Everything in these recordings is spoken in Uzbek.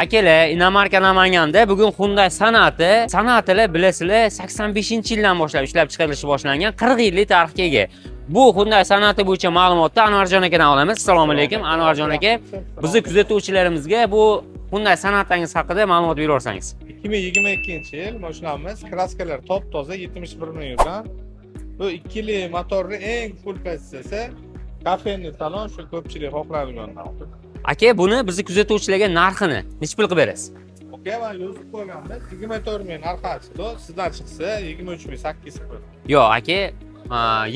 Akalar, Inomarka Namanganda bugun Hyundai Sonata bilasizlar 85-yildan boshlab ishlab chiqarilishi boshlangan 40 yillik tarixga ega. Bu Hyundai Sonata bo'yicha ma'lumotni Anvarjon akadan olamiz. Assalomu alaykum Anvarjon aka. Bizni kuzatuvchilarimizga bu Hyundai Sonatangiz haqida ma'lumot berorsangiz. 2022-yil mashinamiz kraskalar top-toza 71 ming yurgan. Bu 2 yilli motorli eng full pozitsiyasi kafeni salon shu ko'pchilik xohlaydigan. Aka, buni bizni kuzatuvchilarga narxini nech pul qilib berasiz? Okey, men yozib qo'yganmiz. 24 ming narxi chiqdi. Sizdan chiqsa 23.800 pul. Yo'q, aka,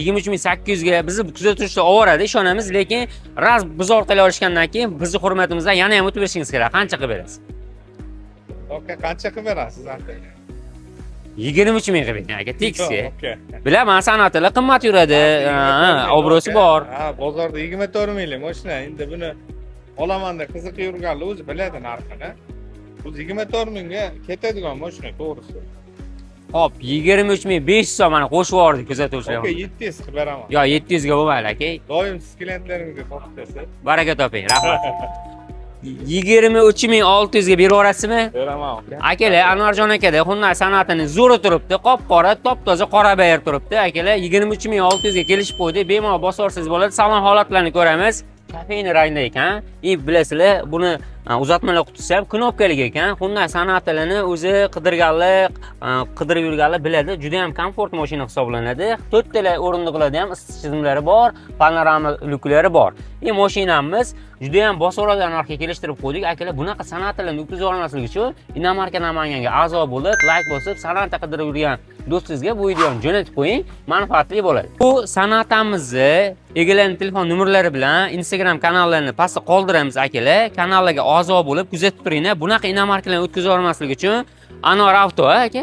23.800 ga bizni kuzatuvchilar oboradi, ishonamiz, lekin raz biz orqali olishgandan keyin bizni hurmatimizdan yana ham o'tib berishingiz kerak. Qancha qilib berasiz? Okey, qancha qilib berasiz aka? 23 ming qilib bering aka, tekisga. Okey. Bilaman, Sonatalar qimmat yuradi, obro'si bor. Ha, bozorda 24 minglik mashina. Endi buni olaman deb qiziqib yurganlar o'zi biladi narxini. Bu 24 mingga ketadigan mashina, to'g'risi. Hop, 23.500 so'm mana qo'shib yubordik kuzatuvchilar. Okey, 700 qilib beraman. Yo, 700 ga bo'lmaydi aka. Doim siz klientlaringizga topasiz. Baraka toping, rahmat. 23.600 ga berib yuborasizmi? Beraman. Akalar, Anvarjon akada Hyundai Sonatani zo'ri turibdi, qop-qora, top-toza qora bayir turibdi. Akalar, 23.600 ga kelishib qo'ydik. Bemalol bosorsiz bo'ladi. Salon holatlarini ko'ramiz. Kafeni rangda ekan. Bilasizlar, buni uzatmalar qutisi ham knopkali ekan. Hyundai Sonatalarni o'zi qidirib yurganlar biladi. Juda ham komfort mashina hisoblanadi. 4 tala o'rindiqlarda ham isitish tizimlari bor, panorama lyuklari bor. Mashinamiz juda ham bosorgan narxga kelishtirib qo'ydik. Akalar, bunaqa Sonatalarni o'tkazib olmaslik uchun Inomarka Namanganga a'zo bo'lib, like bosib, Sonata qidirib yurgan do'stingizga bu videoni jo'natib qo'ying, manfaatli bo'ladi. Bu Sonatamizni egalarining telefon nomerlari bilan Instagram kanallarni pastda qoldiramiz akalar. Kanallarga a'zo bo'lib kuzatib turinglar. Bunaqa Inomarkalarni o'tkazib olmaslik uchun Anvar Avto aka.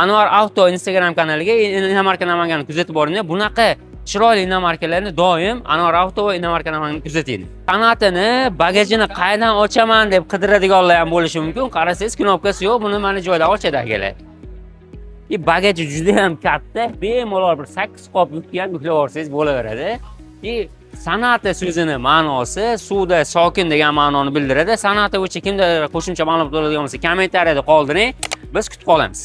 Anvar Avto Instagram kanaliga Inomarka Namangani kuzatib boringlar. Bunaqa chiroyli Inomarkalarni doim Anvar Avto va Inomarka Namangani kuzating. Sonatani bagajini qaydan ochaman deb qidiradiganlar ham bo'lishi mumkin. Qarasangiz, knopkasi yo'q, buni mana joydan ochadi akalar. Bagaji juda ham katta, bemalol bir 8 qop yukni ham yuklab olsangiz bo'laveradi. Sonata so'zini ma'nosi suvda sokin degan ma'noni bildiradi. Sonata bo'yicha kimdir qo'shimcha ma'lumot oladigan bo'lsa, kommentariyada qoldiring. Biz kutib qolamiz.